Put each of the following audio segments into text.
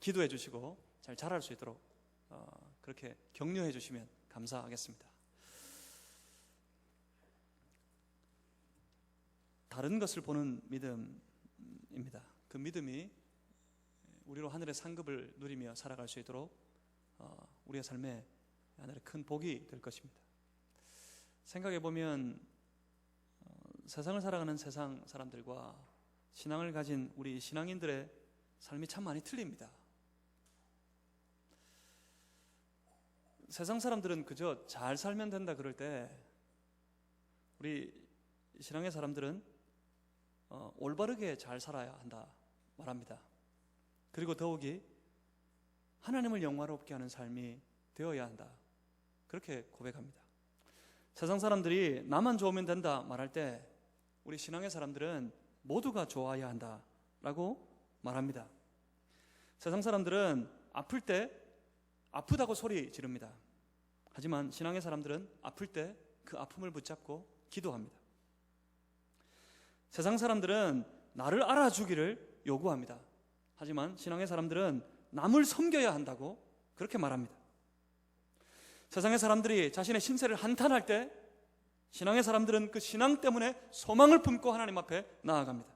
기도해 주시고 잘 자랄 수 있도록 그렇게 격려해 주시면 감사하겠습니다. 다른 것을 보는 믿음입니다. 그 믿음이 우리로 하늘의 상급을 누리며 살아갈 수 있도록 우리의 삶에 하늘의 큰 복이 될 것입니다. 생각해 보면 세상을 살아가는 세상 사람들과 신앙을 가진 우리 신앙인들의 삶이 참 많이 틀립니다. 세상 사람들은 그저 잘 살면 된다 그럴 때, 우리 신앙의 사람들은 올바르게 잘 살아야 한다 말합니다. 그리고 더욱이 하나님을 영화롭게 하는 삶이 되어야 한다, 그렇게 고백합니다. 세상 사람들이 나만 좋으면 된다 말할 때, 우리 신앙의 사람들은 모두가 좋아야 한다라고 말합니다. 세상 사람들은 아플 때 아프다고 소리 지릅니다. 하지만 신앙의 사람들은 아플 때 그 아픔을 붙잡고 기도합니다. 세상 사람들은 나를 알아주기를 요구합니다. 하지만 신앙의 사람들은 남을 섬겨야 한다고 그렇게 말합니다. 세상의 사람들이 자신의 신세를 한탄할 때, 신앙의 사람들은 그 신앙 때문에 소망을 품고 하나님 앞에 나아갑니다.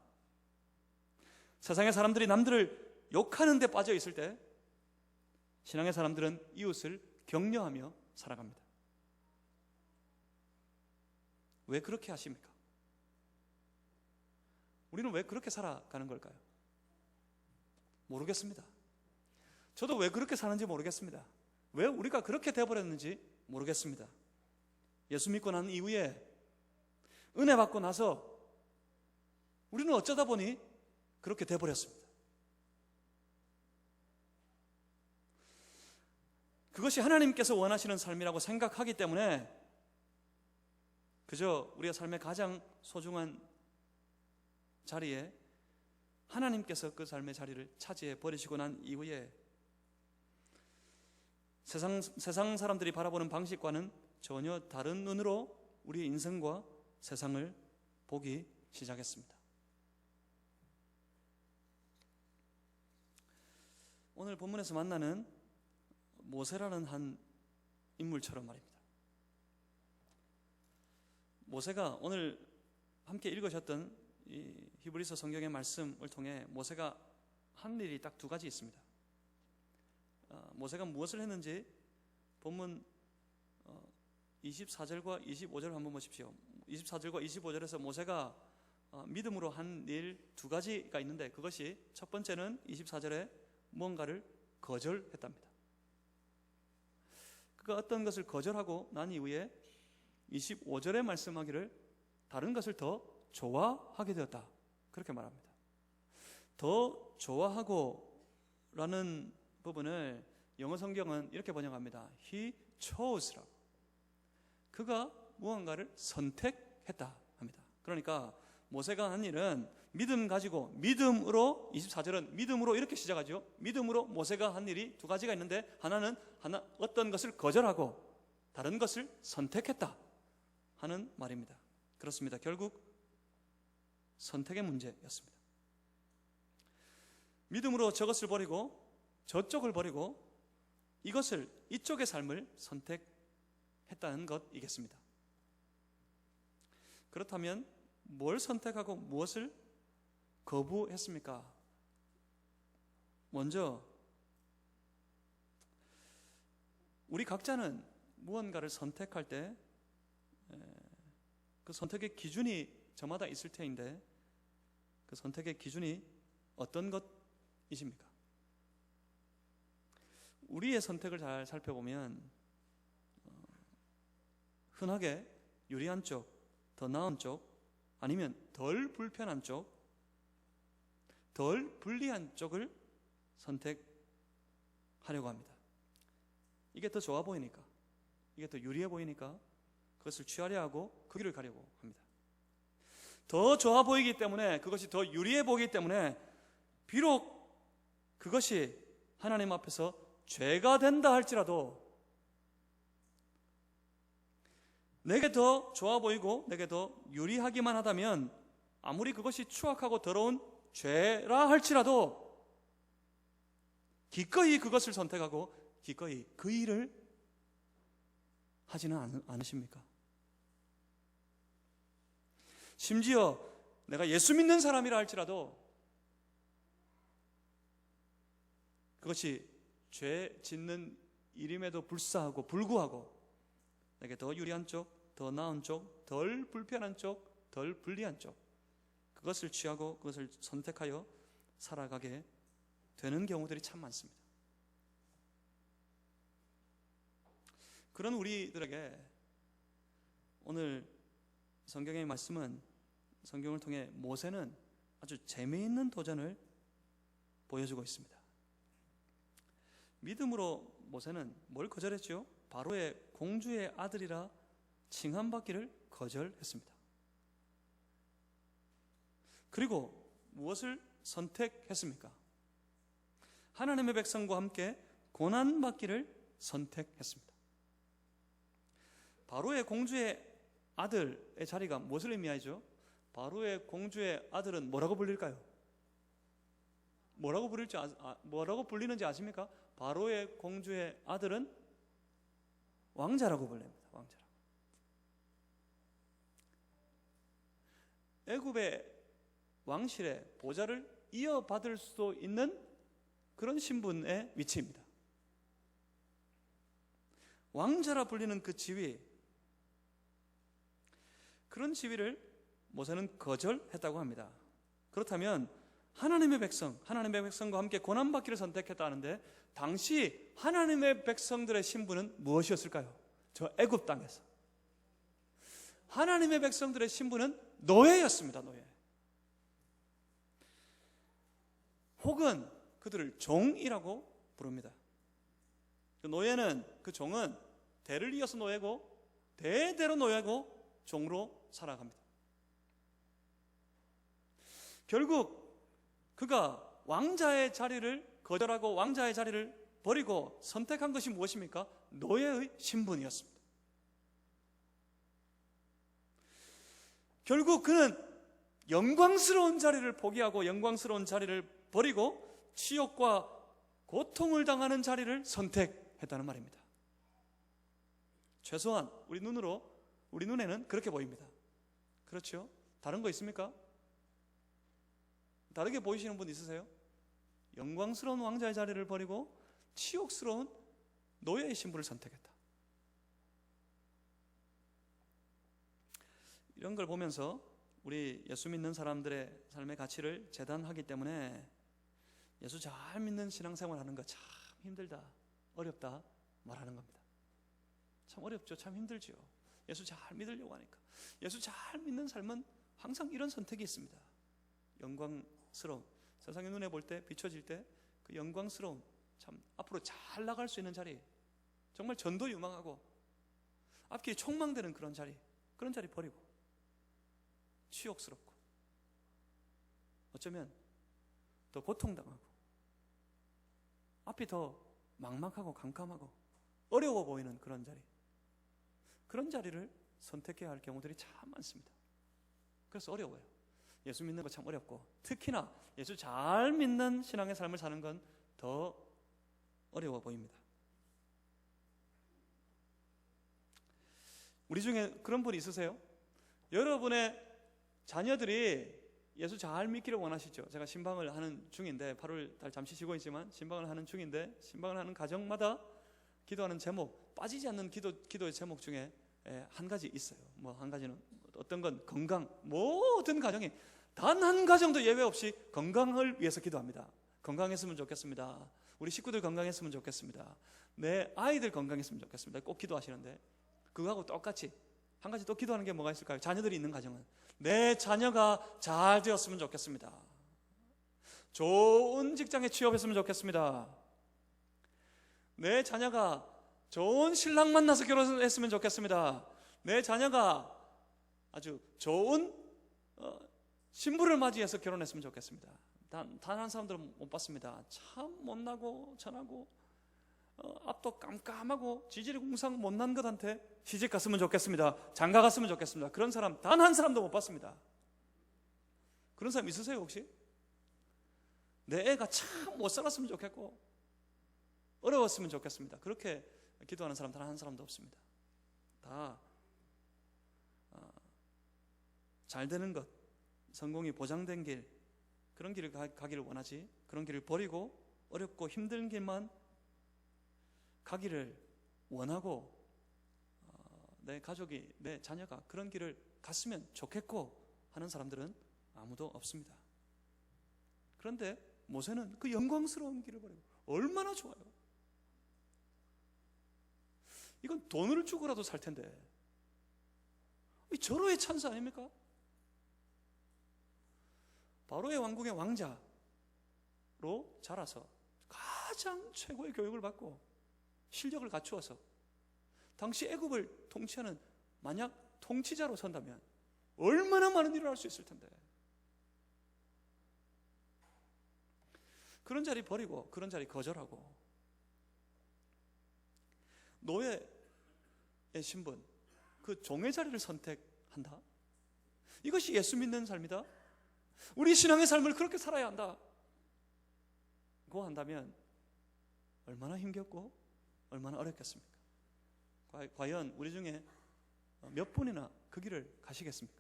세상의 사람들이 남들을 욕하는 데 빠져 있을 때, 신앙의 사람들은 이웃을 격려하며 살아갑니다. 왜 그렇게 하십니까? 우리는 왜 그렇게 살아가는 걸까요? 모르겠습니다. 저도 왜 그렇게 사는지 모르겠습니다. 왜 우리가 그렇게 돼버렸는지 모르겠습니다. 예수 믿고 난 이후에, 은혜 받고 나서 우리는 어쩌다 보니 그렇게 돼버렸습니다. 그것이 하나님께서 원하시는 삶이라고 생각하기 때문에 그저 우리의 삶의 가장 소중한 자리에 하나님께서 그 삶의 자리를 차지해 버리시고 난 이후에 세상 사람들이 바라보는 방식과는 전혀 다른 눈으로 우리의 인생과 세상을 보기 시작했습니다. 오늘 본문에서 만나는 모세라는 한 인물처럼 말입니다. 모세가 오늘 함께 읽으셨던 이 히브리서 성경의 말씀을 통해 모세가 한 일이 딱 두 가지 있습니다. 모세가 무엇을 했는지 본문 24절과 25절을 한번 보십시오. 24절과 25절에서 모세가 믿음으로 한 일 두 가지가 있는데, 그것이 첫 번째는 24절에 무언가를 거절했답니다. 그가 어떤 것을 거절하고 난 이후에 25절에 말씀하기를 다른 것을 더 좋아하게 되었다, 그렇게 말합니다. 더 좋아하고 라는 부분을 영어 성경은 이렇게 번역합니다. He chose라고. 그가 무언가를 선택했다 합니다. 그러니까 모세가 한 일은 믿음 가지고, 믿음으로, 24절은 믿음으로 이렇게 시작하죠. 믿음으로 모세가 한 일이 두 가지가 있는데, 하나는 어떤 것을 거절하고 다른 것을 선택했다 하는 말입니다. 그렇습니다. 결국 선택의 문제였습니다. 믿음으로 저것을 버리고 저쪽을 버리고 이쪽의 삶을 선택했다는 것이겠습니다. 그렇다면 뭘 선택하고 무엇을 거부했습니까? 먼저 우리 각자는 무언가를 선택할 때 그 선택의 기준이 저마다 있을 테인데, 그 선택의 기준이 어떤 것이십니까? 우리의 선택을 잘 살펴보면 흔하게 유리한 쪽, 더 나은 쪽, 아니면 덜 불편한 쪽, 덜 불리한 쪽을 선택하려고 합니다. 이게 더 좋아 보이니까, 이게 더 유리해 보이니까 그것을 취하려 하고 그 길을 가려고 합니다. 더 좋아 보이기 때문에, 그것이 더 유리해 보이기 때문에, 비록 그것이 하나님 앞에서 죄가 된다 할지라도 내게 더 좋아 보이고 내게 더 유리하기만 하다면, 아무리 그것이 추악하고 더러운 죄라 할지라도 기꺼이 그것을 선택하고 기꺼이 그 일을 하지는 않으십니까? 심지어 내가 예수 믿는 사람이라 할지라도 그것이 죄 짓는 일임에도 불구하고 내게 더 유리한 쪽, 더 나은 쪽, 덜 불편한 쪽, 덜 불리한 쪽, 그것을 취하고 그것을 선택하여 살아가게 되는 경우들이 참 많습니다. 그런 우리들에게 오늘 성경의 말씀은, 성경을 통해 모세는 아주 재미있는 도전을 보여주고 있습니다. 믿음으로 모세는 뭘 거절했죠? 바로의 공주의 아들이라 칭함받기를 거절했습니다. 그리고 무엇을 선택했습니까? 하나님의 백성과 함께 고난받기를 선택했습니다. 바로의 공주의 아들의 자리가 무엇을 의미하죠? 바로의 공주의 아들은 뭐라고 불릴까요? 뭐라고 불리는지 아십니까? 바로의 공주의 아들은 왕자라고 불립니다. 왕자라고. 애굽의 왕실의 보좌를 이어받을 수도 있는 그런 신분의 위치입니다. 왕자라 불리는 그 지위, 그런 지위를 모세는 거절했다고 합니다. 그렇다면 하나님의 백성과 함께 고난받기를 선택했다는데 당시 하나님의 백성들의 신분은 무엇이었을까요? 저 애굽 땅에서 하나님의 백성들의 신분은 노예였습니다. 노예. 혹은 그들을 종이라고 부릅니다. 그 노예는, 그 종은 대를 이어서 노예고 대대로 노예고 종으로 살아갑니다. 결국 그가 왕자의 자리를 거절하고 왕자의 자리를 버리고 선택한 것이 무엇입니까? 노예의 신분이었습니다. 결국 그는 영광스러운 자리를 포기하고 영광스러운 자리를 버리고 치욕과 고통을 당하는 자리를 선택했다는 말입니다. 최소한 우리 눈에는 그렇게 보입니다. 그렇죠? 다른 거 있습니까? 다르게 보이시는 분 있으세요? 영광스러운 왕자의 자리를 버리고 치욕스러운 노예의 신분을 선택했다. 이런 걸 보면서 우리 예수 믿는 사람들의 삶의 가치를 재단하기 때문에 예수 잘 믿는 신앙생활 하는 거 참 힘들다, 어렵다 말하는 겁니다. 참 어렵죠. 참 힘들죠. 예수 잘 믿으려고 하니까. 예수 잘 믿는 삶은 항상 이런 선택이 있습니다. 영광스러운, 세상의 눈에 볼 때 비춰질 때 그 영광스러운, 참 앞으로 잘 나갈 수 있는 자리, 정말 전도 유망하고 앞길이 촉망되는 그런 자리 버리고 치욕스럽고 어쩌면 더 고통당하고 앞이 더 막막하고 캄캄하고 어려워 보이는 그런 자리를 선택해야 할 경우들이 참 많습니다. 그래서 어려워요. 예수 믿는 거 참 어렵고, 특히나 예수 잘 믿는 신앙의 삶을 사는 건 더 어려워 보입니다. 우리 중에 그런 분이 있으세요? 여러분의 자녀들이 예수 잘 믿기를 원하시죠? 제가 신방을 하는 중인데, 8월 달 잠시 쉬고 있지만 신방을 하는 중인데, 신방을 하는 가정마다 기도하는 제목, 빠지지 않는 기도의 제목 중에 한 가지 있어요. 뭐 한 가지는 어떤 건 건강, 모든 가정이 단 한 가정도 예외 없이 건강을 위해서 기도합니다. 건강했으면 좋겠습니다. 우리 식구들 건강했으면 좋겠습니다. 내 아이들 건강했으면 좋겠습니다. 꼭 기도하시는데, 그거하고 똑같이 한 가지 또 기도하는 게 뭐가 있을까요? 자녀들이 있는 가정은 내 자녀가 잘 되었으면 좋겠습니다. 좋은 직장에 취업했으면 좋겠습니다. 내 자녀가 좋은 신랑 만나서 결혼했으면 좋겠습니다. 내 자녀가 아주 좋은 신부를 맞이해서 결혼했으면 좋겠습니다. 단 한 사람들은 못 봤습니다. 참 못나고 천하고 앞도 깜깜하고 지질이 궁상 못난 것한테 시집 갔으면 좋겠습니다. 장가 갔으면 좋겠습니다. 그런 사람 단 한 사람도 못 봤습니다. 그런 사람 있으세요 혹시? 내 애가 참 못 살았으면 좋겠고, 어려웠으면 좋겠습니다. 그렇게 기도하는 사람 단 한 사람도 없습니다. 다 잘 되는 것, 성공이 보장된 길, 그런 길을 가기를 원하지, 그런 길을 버리고 어렵고 힘든 길만 가기를 원하고, 내 가족이, 내 자녀가 그런 길을 갔으면 좋겠고 하는 사람들은 아무도 없습니다. 그런데 모세는 그 영광스러운 길을 버리고, 얼마나 좋아요. 이건 돈을 주고라도 살 텐데, 이 절호의 찬스 아닙니까? 바로의 왕궁의 왕자로 자라서 가장 최고의 교육을 받고 실력을 갖추어서 당시 애굽을 통치하는 만약 통치자로 선다면 얼마나 많은 일을 할 수 있을 텐데, 그런 자리 버리고 그런 자리 거절하고 노예의 신분, 그 종의 자리를 선택한다. 이것이 예수 믿는 삶이다. 우리 신앙의 삶을 그렇게 살아야 한다. 고 한다면 얼마나 힘겹고 얼마나 어렵겠습니까? 과연 우리 중에 몇 분이나 그 길을 가시겠습니까?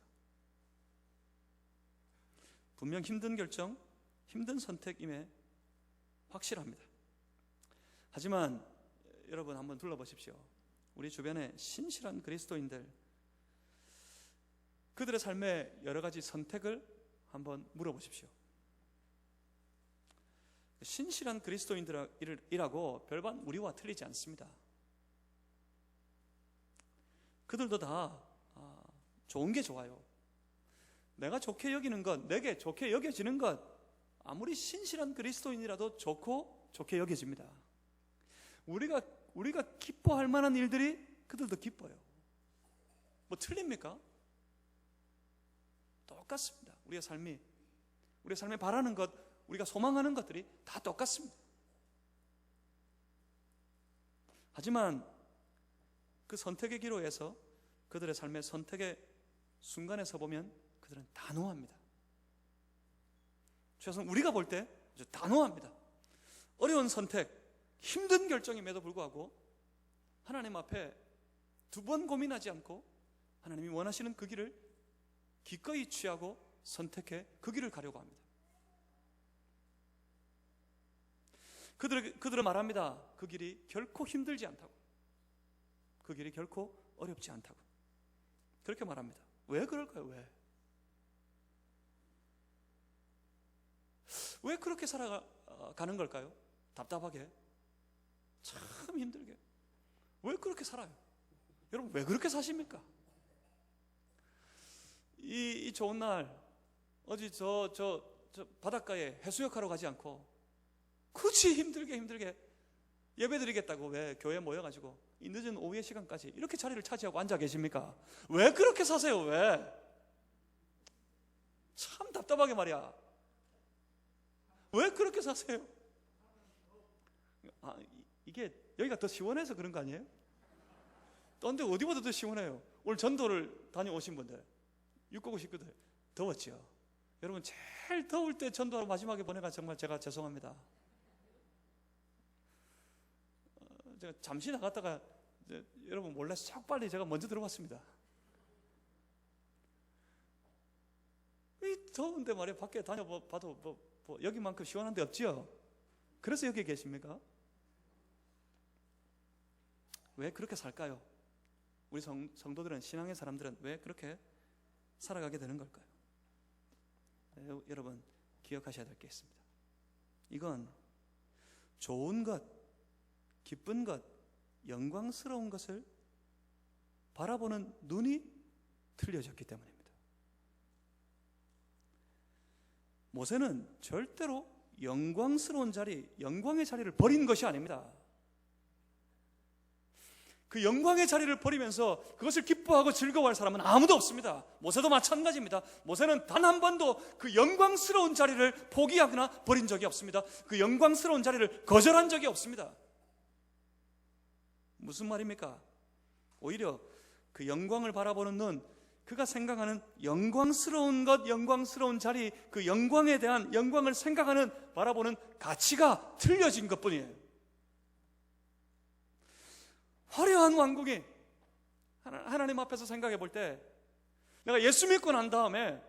분명 힘든 결정, 힘든 선택임에 확실합니다. 하지만 여러분 한번 둘러보십시오. 우리 주변에 신실한 그리스도인들, 그들의 삶의 여러 가지 선택을 한번 물어보십시오. 신실한 그리스도인들이라고 별반 우리와 틀리지 않습니다. 그들도 다 좋은 게 좋아요. 내가 좋게 여기는 것, 내게 좋게 여겨지는 것, 아무리 신실한 그리스도인이라도 좋게 여겨집니다. 우리가 기뻐할 만한 일들이 그들도 기뻐요. 뭐 틀립니까? 똑같습니다. 우리의 삶에 바라는 것, 우리가 소망하는 것들이 다 똑같습니다. 하지만 그 선택의 기로에서 그들의 삶의 선택의 순간에 서보면 그들은 단호합니다. 최소한 우리가 볼 때 아주 단호합니다. 어려운 선택, 힘든 결정임에도 불구하고 하나님 앞에 두 번 고민하지 않고 하나님이 원하시는 그 길을 기꺼이 취하고 선택해 그 길을 가려고 합니다. 그들은 말합니다. 그 길이 결코 힘들지 않다고, 그 길이 결코 어렵지 않다고 그렇게 말합니다. 왜 그럴까요? 왜 그렇게 살아가는 걸까요? 답답하게, 참 힘들게. 왜 그렇게 살아요? 여러분 왜 그렇게 사십니까? 이 좋은 날 어디 저 바닷가에 해수욕하러 가지 않고 굳이 힘들게 예배드리겠다고 왜 교회에 모여가지고 이 늦은 오후의 시간까지 이렇게 자리를 차지하고 앉아 계십니까? 왜 그렇게 사세요? 왜? 참 답답하게 말이야. 왜 그렇게 사세요? 이게 여기가 더 시원해서 그런 거 아니에요? 딴 데 어디보다 더 시원해요. 오늘 전도를 다녀오신 분들, 육고고 식구들 더웠죠? 여러분 제일 더울 때 전도하러 마지막에 보내가 정말 제가 죄송합니다. 제가 잠시 나갔다가 여러분 몰래 싹 빨리 제가 먼저 들어왔습니다. 이 더운데 말이야 밖에 다녀봐도 뭐 여기만큼 시원한 데 없지요? 그래서 여기 계십니까? 왜 그렇게 살까요? 우리 성도들은, 신앙의 사람들은 왜 그렇게 살아가게 되는 걸까요? 여러분 기억하셔야 될 게 있습니다. 이건 좋은 것, 기쁜 것, 영광스러운 것을 바라보는 눈이 틀려졌기 때문입니다. 모세는 절대로 영광스러운 자리, 영광의 자리를 버린 것이 아닙니다. 그 영광의 자리를 버리면서 그것을 기뻐하고 즐거워할 사람은 아무도 없습니다. 모세도 마찬가지입니다. 모세는 단 한 번도 그 영광스러운 자리를 포기하거나 버린 적이 없습니다. 그 영광스러운 자리를 거절한 적이 없습니다. 무슨 말입니까? 오히려 그 영광을 바라보는 눈, 그가 생각하는 영광스러운 것, 영광스러운 자리, 그 영광에 대한 영광을 생각하는, 바라보는 가치가 틀려진 것뿐이에요. 화려한 왕국이 하나님 앞에서 생각해 볼 때 내가 예수 믿고 난 다음에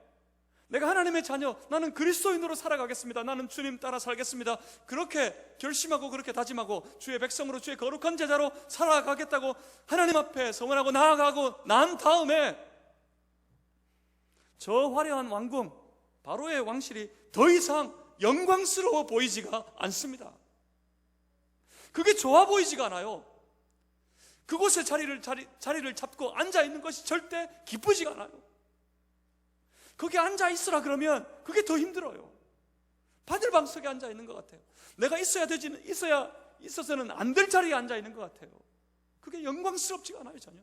내가 하나님의 자녀, 나는 그리스도인으로 살아가겠습니다, 나는 주님 따라 살겠습니다, 그렇게 결심하고 그렇게 다짐하고 주의 백성으로 주의 거룩한 제자로 살아가겠다고 하나님 앞에 서원하고 나아가고 난 다음에 저 화려한 왕궁 바로의 왕실이 더 이상 영광스러워 보이지가 않습니다. 그게 좋아 보이지가 않아요. 그곳에 자리를 잡고 앉아있는 것이 절대 기쁘지가 않아요. 거기 앉아있으라 그러면 그게 더 힘들어요. 바들방석에 앉아있는 것 같아요. 내가 있어서는 안 될 자리에 앉아있는 것 같아요. 그게 영광스럽지가 않아요. 전혀.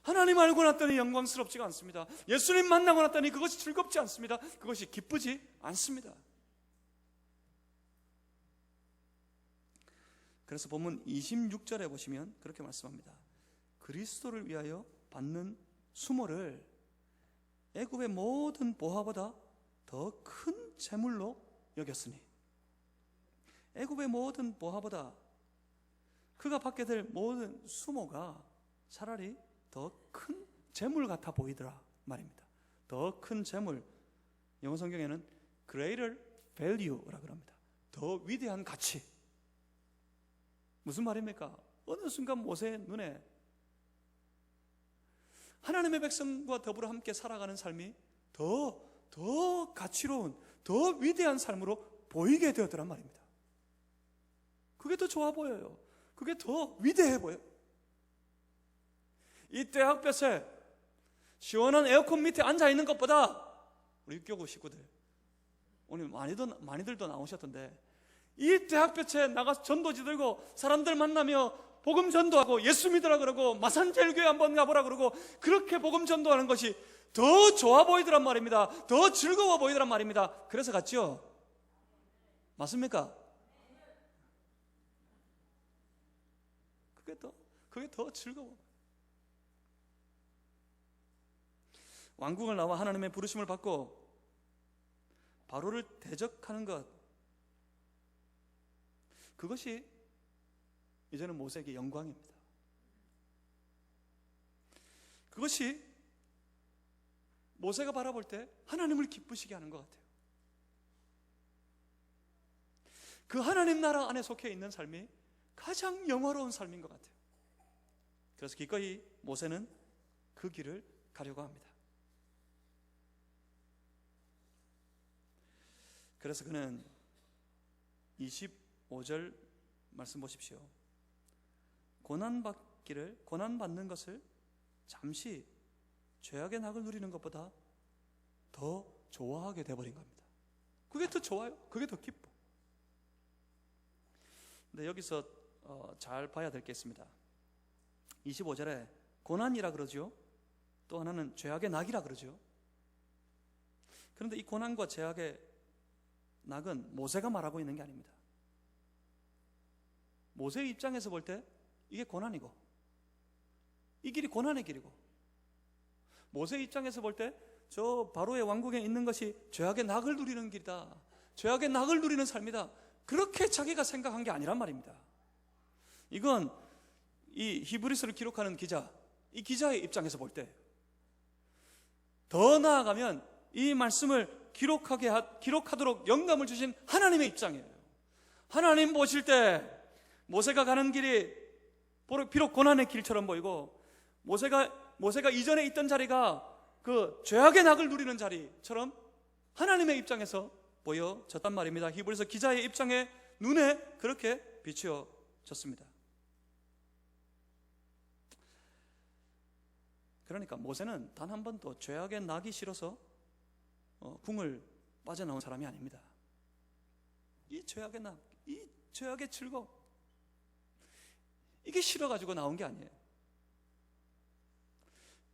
하나님 알고 났더니 영광스럽지가 않습니다. 예수님 만나고 났더니 그것이 즐겁지 않습니다. 그것이 기쁘지 않습니다. 그래서 본문 26절에 보시면 그렇게 말씀합니다. 그리스도를 위하여 받는 수모를 애굽의 모든 보화보다 더 큰 재물로 여겼으니, 애굽의 모든 보화보다 그가 받게 될 모든 수모가 차라리 더 큰 재물 같아 보이더라 말입니다. 더 큰 재물, 영어 성경에는 greater value라고 합니다. 더 위대한 가치. 무슨 말입니까? 어느 순간 모세의 눈에 하나님의 백성과 더불어 함께 살아가는 삶이 더 가치로운, 더 위대한 삶으로 보이게 되었더란 말입니다. 그게 더 좋아 보여요. 그게 더 위대해 보여요. 이 대학볕에 시원한 에어컨 밑에 앉아있는 것보다, 우리 육교구 식구들 오늘 많이들도 나오셨던데, 이 대학볕에 나가서 전도지 들고 사람들 만나며 복음 전도하고 예수 믿으라 그러고 마산제일교회 한번 가보라 그러고 그렇게 복음 전도하는 것이 더 좋아 보이더란 말입니다. 더 즐거워 보이더란 말입니다. 그래서 갔죠? 맞습니까? 그게 더 즐거워. 왕궁을 나와 하나님의 부르심을 받고 바로를 대적하는 것, 그것이 이제는 모세에게 영광입니다. 그것이 모세가 바라볼 때 하나님을 기쁘시게 하는 것 같아요. 그 하나님 나라 안에 속해 있는 삶이 가장 영화로운 삶인 것 같아요. 그래서 기꺼이 모세는 그 길을 가려고 합니다. 그래서 그는 25절 말씀 보십시오. 고난받는 것을 잠시 죄악의 낙을 누리는 것보다 더 좋아하게 되어버린 겁니다. 그게 더 좋아요. 그게 더 기뻐. 근데 여기서 잘 봐야 될 게 있습니다. 25절에 고난이라 그러죠. 또 하나는 죄악의 낙이라 그러죠. 그런데 이 고난과 죄악의 낙은 모세가 말하고 있는 게 아닙니다. 모세의 입장에서 볼 때 이게 고난이고, 이 길이 고난의 길이고, 모세의 입장에서 볼 때 저 바로의 왕국에 있는 것이 죄악의 낙을 누리는 길이다, 죄악의 낙을 누리는 삶이다, 그렇게 자기가 생각한 게 아니란 말입니다. 이건 이 히브리서를 기록하는 기자, 이 기자의 입장에서 볼 때, 더 나아가면 이 말씀을 기록하도록 영감을 주신 하나님의 입장이에요. 하나님 보실 때 모세가 가는 길이 비록 고난의 길처럼 보이고, 모세가 이전에 있던 자리가 그 죄악의 낙을 누리는 자리처럼 하나님의 입장에서 보여졌단 말입니다. 히브리서 기자의 입장에 눈에 그렇게 비추어졌습니다. 그러니까 모세는 단 한 번도 죄악의 낙이 싫어서 궁을 빠져나온 사람이 아닙니다. 이 죄악의 낙, 이 죄악의 즐거움, 이게 싫어가지고 나온 게 아니에요.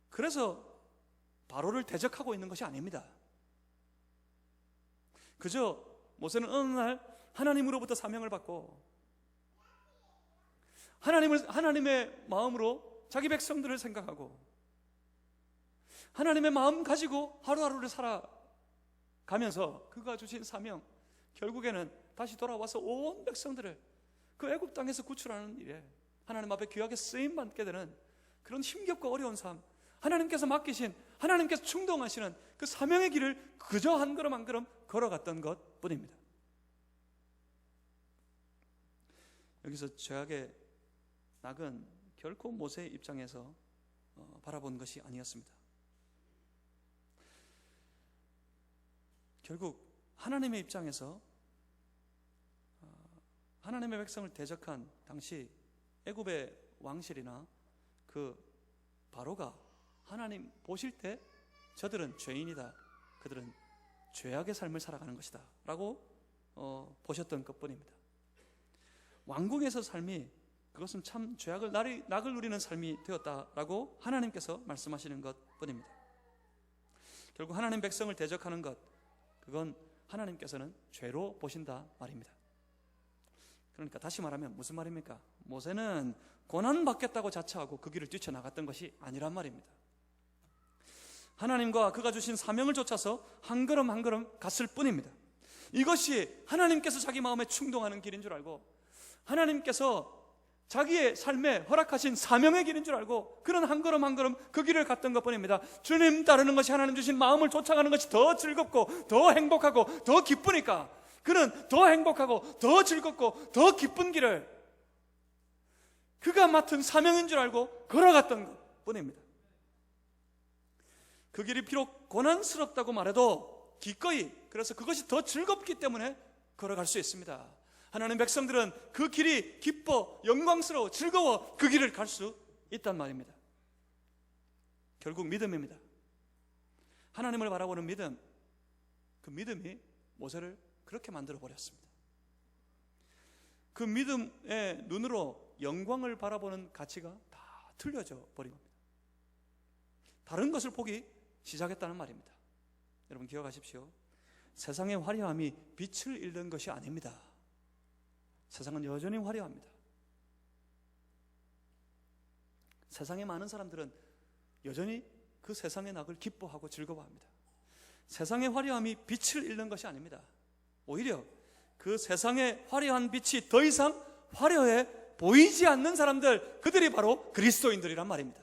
그래서 바로를 대적하고 있는 것이 아닙니다. 그저 모세는 어느 날 하나님으로부터 사명을 받고 하나님의 마음으로 자기 백성들을 생각하고 하나님의 마음 가지고 하루하루를 살아가면서 그가 주신 사명, 결국에는 다시 돌아와서 온 백성들을 그 애굽 땅에서 구출하는 일에 하나님 앞에 귀하게 쓰임받게 되는 그런 힘겹고 어려운 삶, 하나님께서 맡기신, 하나님께서 충동하시는 그 사명의 길을 그저 한 걸음 한 걸음 걸어갔던 것 뿐입니다. 여기서 죄악의 낙은 결코 모세의 입장에서 바라본 것이 아니었습니다. 결국 하나님의 입장에서 하나님의 백성을 대적한 당시 애굽의 왕실이나 그 바로가 하나님 보실 때 저들은 죄인이다, 그들은 죄악의 삶을 살아가는 것이다 라고 보셨던 것뿐입니다. 왕궁에서 삶이 그것은 참 죄악을 낙을 누리는 삶이 되었다라고 하나님께서 말씀하시는 것뿐입니다. 결국 하나님 백성을 대적하는 것, 그건 하나님께서는 죄로 보신다 말입니다. 그러니까 다시 말하면 무슨 말입니까? 모세는 고난받겠다고 자처하고 그 길을 뛰쳐나갔던 것이 아니란 말입니다. 하나님과 그가 주신 사명을 쫓아서 한 걸음 한 걸음 갔을 뿐입니다. 이것이 하나님께서 자기 마음에 충동하는 길인 줄 알고, 하나님께서 자기의 삶에 허락하신 사명의 길인 줄 알고 그런 한 걸음 한 걸음 그 길을 갔던 것뿐입니다. 주님 따르는 것이, 하나님 주신 마음을 쫓아가는 것이 더 즐겁고 더 행복하고 더 기쁘니까 그는 더 행복하고 더 즐겁고 더 기쁜 길을 그가 맡은 사명인 줄 알고 걸어갔던 것뿐입니다. 그 길이 비록 고난스럽다고 말해도 기꺼이, 그래서 그것이 더 즐겁기 때문에 걸어갈 수 있습니다. 하나님 백성들은 그 길이 기뻐, 영광스러워, 즐거워 그 길을 갈 수 있단 말입니다. 결국 믿음입니다. 하나님을 바라보는 믿음, 그 믿음이 모세를 그렇게 만들어 버렸습니다. 그 믿음의 눈으로 영광을 바라보는 가치가 다 틀려져 버린 겁니다. 다른 것을 보기 시작했다는 말입니다. 여러분 기억하십시오. 세상의 화려함이 빛을 잃는 것이 아닙니다. 세상은 여전히 화려합니다. 세상의 많은 사람들은 여전히 그 세상의 낙을 기뻐하고 즐거워합니다. 세상의 화려함이 빛을 잃는 것이 아닙니다. 오히려 그 세상의 화려한 빛이 더 이상 화려해 보이지 않는 사람들, 그들이 바로 그리스도인들이란 말입니다.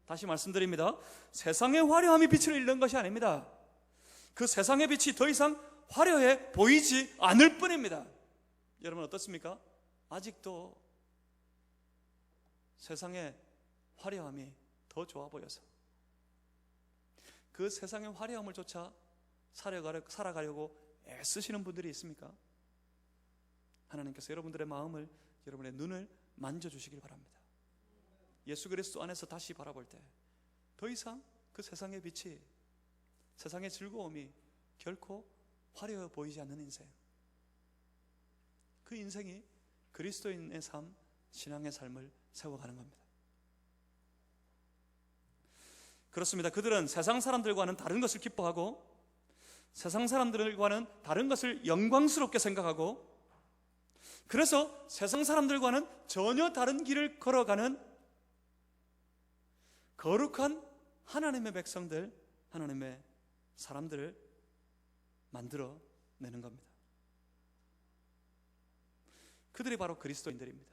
다시 말씀드립니다. 세상의 화려함이 빛을 잃는 것이 아닙니다. 그 세상의 빛이 더 이상 화려해 보이지 않을 뿐입니다. 여러분 어떻습니까? 아직도 세상의 화려함이 더 좋아 보여서 그 세상의 화려함을 쫓아 살아가려고 애쓰시는 분들이 있습니까? 하나님께서 여러분들의 마음을, 여러분의 눈을 만져주시길 바랍니다. 예수 그리스도 안에서 다시 바라볼 때 더 이상 그 세상의 빛이, 세상의 즐거움이 결코 화려해 보이지 않는 인생, 그 인생이 그리스도인의 삶, 신앙의 삶을 세워가는 겁니다. 그렇습니다. 그들은 세상 사람들과는 다른 것을 기뻐하고 세상 사람들과는 다른 것을 영광스럽게 생각하고, 그래서 세상 사람들과는 전혀 다른 길을 걸어가는 거룩한 하나님의 백성들, 하나님의 사람들을 만들어내는 겁니다. 그들이 바로 그리스도인들입니다.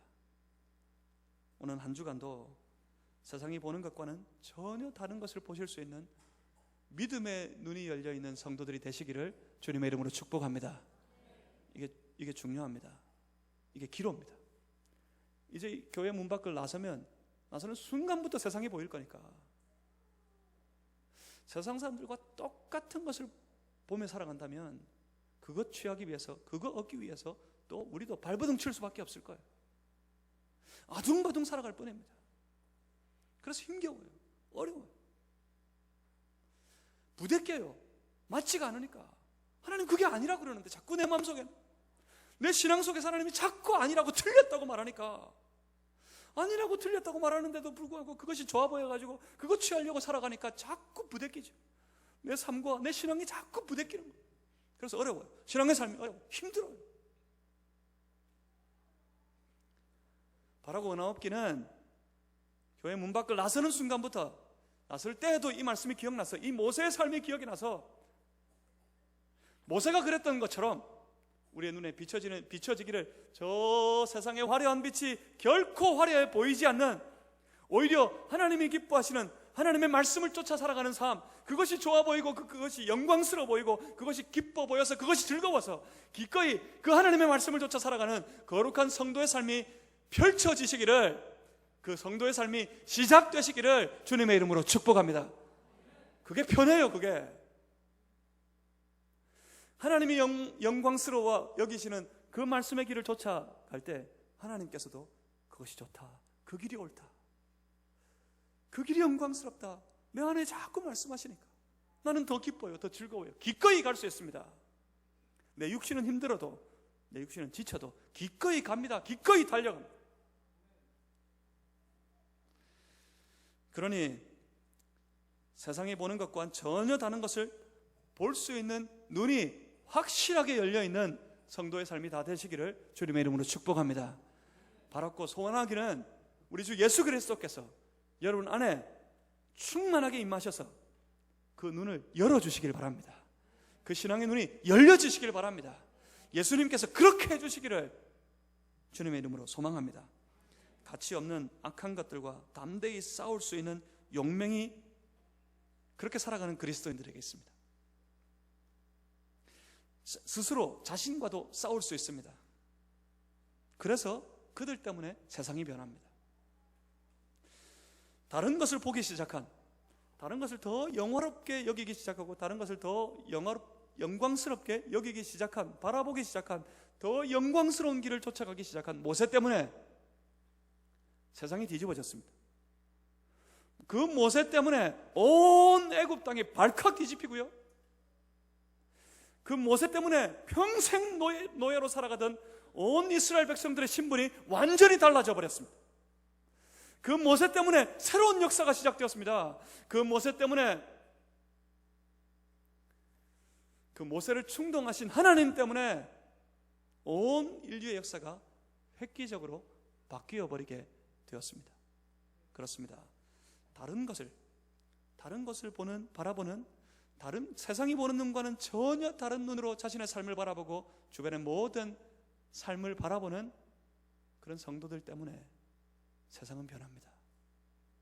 오늘 한 주간도 세상이 보는 것과는 전혀 다른 것을 보실 수 있는 믿음의 눈이 열려있는 성도들이 되시기를 주님의 이름으로 축복합니다. 이게 중요합니다. 이게 기로입니다. 이제 교회 문 밖을 나서는 순간부터 세상이 보일 거니까 세상 사람들과 똑같은 것을 보며 살아간다면 그것 취하기 위해서, 그거 얻기 위해서 또 우리도 발버둥 칠 수밖에 없을 거예요. 아둥바둥 살아갈 뿐입니다. 그래서 힘겨워요. 어려워요. 부대껴요. 맞지가 않으니까. 하나님 그게 아니라고 그러는데 자꾸 내 마음속에, 내 신앙 속에서 하나님이 자꾸 아니라고, 틀렸다고 말하니까, 아니라고 틀렸다고 말하는데도 불구하고 그것이 좋아 보여가지고 그것 취하려고 살아가니까 자꾸 부대끼죠. 내 삶과 내 신앙이 자꾸 부대끼는 거예요. 그래서 어려워요. 신앙의 삶이 어려워요. 힘들어요. 바라고 원하옵기는 교회 문 밖을 나서는 순간부터, 나설 때에도 이 말씀이 기억나서, 이 모세의 삶이 기억이 나서 모세가 그랬던 것처럼 우리의 눈에 비춰지기를 저 세상의 화려한 빛이 결코 화려해 보이지 않는, 오히려 하나님이 기뻐하시는 하나님의 말씀을 쫓아 살아가는 삶, 그것이 좋아 보이고 그것이 영광스러워 보이고 그것이 기뻐 보여서 그것이 즐거워서 기꺼이 그 하나님의 말씀을 쫓아 살아가는 거룩한 성도의 삶이 펼쳐지시기를, 그 성도의 삶이 시작되시기를 주님의 이름으로 축복합니다. 그게 편해요. 그게 하나님이 영광스러워 여기시는 그 말씀의 길을 쫓아갈 때 하나님께서도 그것이 좋다, 그 길이 옳다, 그 길이 영광스럽다, 내 안에 자꾸 말씀하시니까 나는 더 기뻐요, 더 즐거워요, 기꺼이 갈 수 있습니다. 내 육신은 힘들어도, 내 육신은 지쳐도 기꺼이 갑니다. 기꺼이 달려갑니다. 그러니 세상이 보는 것과는 전혀 다른 것을 볼 수 있는 눈이 확실하게 열려있는 성도의 삶이 다 되시기를 주님의 이름으로 축복합니다. 바랐고 소원하기는 우리 주 예수 그리스도께서 여러분 안에 충만하게 임하셔서 그 눈을 열어주시길 바랍니다. 그 신앙의 눈이 열려주시길 바랍니다. 예수님께서 그렇게 해주시기를 주님의 이름으로 소망합니다. 가치 없는 악한 것들과 담대히 싸울 수 있는 용맹이 그렇게 살아가는 그리스도인들에게 있습니다. 스스로 자신과도 싸울 수 있습니다. 그래서 그들 때문에 세상이 변합니다. 다른 것을 보기 시작한, 다른 것을 더 영화롭게 여기기 시작하고 다른 것을 더 영광스럽게 여기기 시작한, 바라보기 시작한, 더 영광스러운 길을 쫓아가기 시작한 모세 때문에 세상이 뒤집어졌습니다. 그 모세 때문에 온 애굽 땅이 발칵 뒤집히고요, 그 모세 때문에 평생 노예로 살아가던 온 이스라엘 백성들의 신분이 완전히 달라져 버렸습니다. 그 모세 때문에 새로운 역사가 시작되었습니다. 그 모세 때문에, 그 모세를 충동하신 하나님 때문에 온 인류의 역사가 획기적으로 바뀌어 버리게 되었습니다. 그렇습니다. 다른 것을 바라보는, 다른 세상이 보는 눈과는 전혀 다른 눈으로 자신의 삶을 바라보고 주변의 모든 삶을 바라보는 그런 성도들 때문에 세상은 변합니다.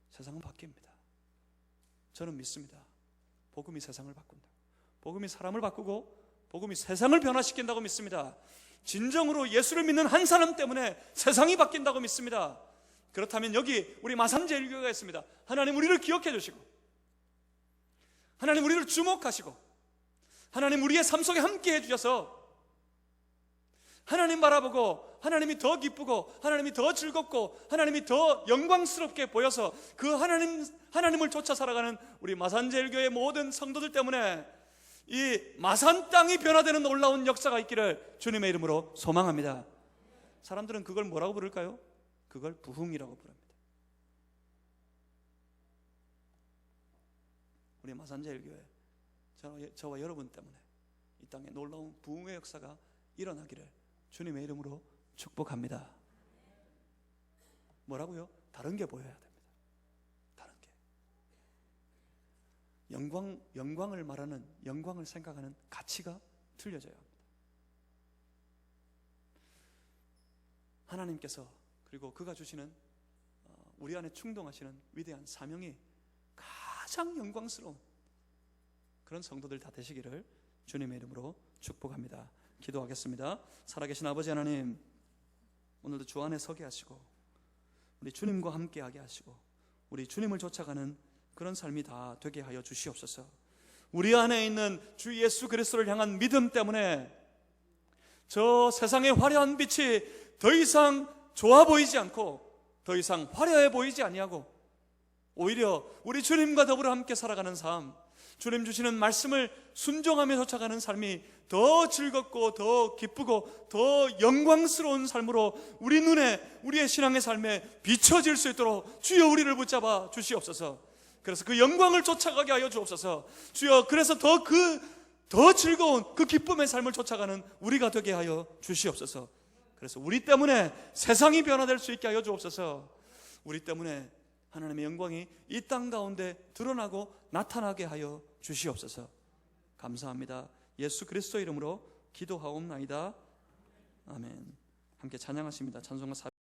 세상은 바뀝니다. 저는 믿습니다. 복음이 세상을 바꾼다. 복음이 사람을 바꾸고 복음이 세상을 변화시킨다고 믿습니다. 진정으로 예수를 믿는 한 사람 때문에 세상이 바뀐다고 믿습니다. 그렇다면 여기 우리 마산제일교회가 있습니다. 하나님 우리를 기억해 주시고, 하나님 우리를 주목하시고, 하나님 우리의 삶 속에 함께 해주셔서 하나님 바라보고 하나님이 더 기쁘고 하나님이 더 즐겁고 하나님이 더 영광스럽게 보여서 그 하나님을 쫓아 살아가는 우리 마산제일교회 모든 성도들 때문에 이 마산 땅이 변화되는 놀라운 역사가 있기를 주님의 이름으로 소망합니다. 사람들은 그걸 뭐라고 부를까요? 그걸 부흥이라고 부릅니다. 우리 마산제일교회, 저와 여러분 때문에 이 땅에 놀라운 부흥의 역사가 일어나기를 주님의 이름으로 축복합니다. 뭐라고요? 다른 게 보여야 됩니다. 다른 게. 영광을 말하는, 영광을 생각하는 가치가 틀려져야 합니다. 하나님께서, 그리고 그가 주시는 우리 안에 충동하시는 위대한 사명이 가장 영광스러운 그런 성도들 다 되시기를 주님의 이름으로 축복합니다. 기도하겠습니다. 살아계신 아버지 하나님, 오늘도 주 안에 서게 하시고 우리 주님과 함께하게 하시고 우리 주님을 쫓아가는 그런 삶이 다 되게 하여 주시옵소서. 우리 안에 있는 주 예수 그리스도를 향한 믿음 때문에 저 세상의 화려한 빛이 더 이상 좋아 보이지 않고 더 이상 화려해 보이지 아니하고 오히려 우리 주님과 더불어 함께 살아가는 삶, 주님 주시는 말씀을 순종하며 쫓아가는 삶이 더 즐겁고 더 기쁘고 더 영광스러운 삶으로 우리 눈에, 우리의 신앙의 삶에 비춰질 수 있도록 주여 우리를 붙잡아 주시옵소서. 그래서 그 영광을 쫓아가게 하여 주옵소서. 주여, 그래서 더 즐거운 그 기쁨의 삶을 쫓아가는 우리가 되게 하여 주시옵소서. 그래서 우리 때문에 세상이 변화될 수 있게 하여 주옵소서. 우리 때문에 하나님의 영광이 이 땅 가운데 드러나고 나타나게 하여 주시옵소서. 감사합니다. 예수 그리스도 이름으로 기도하옵나이다. 아멘. 함께 찬양하십니다. 찬송가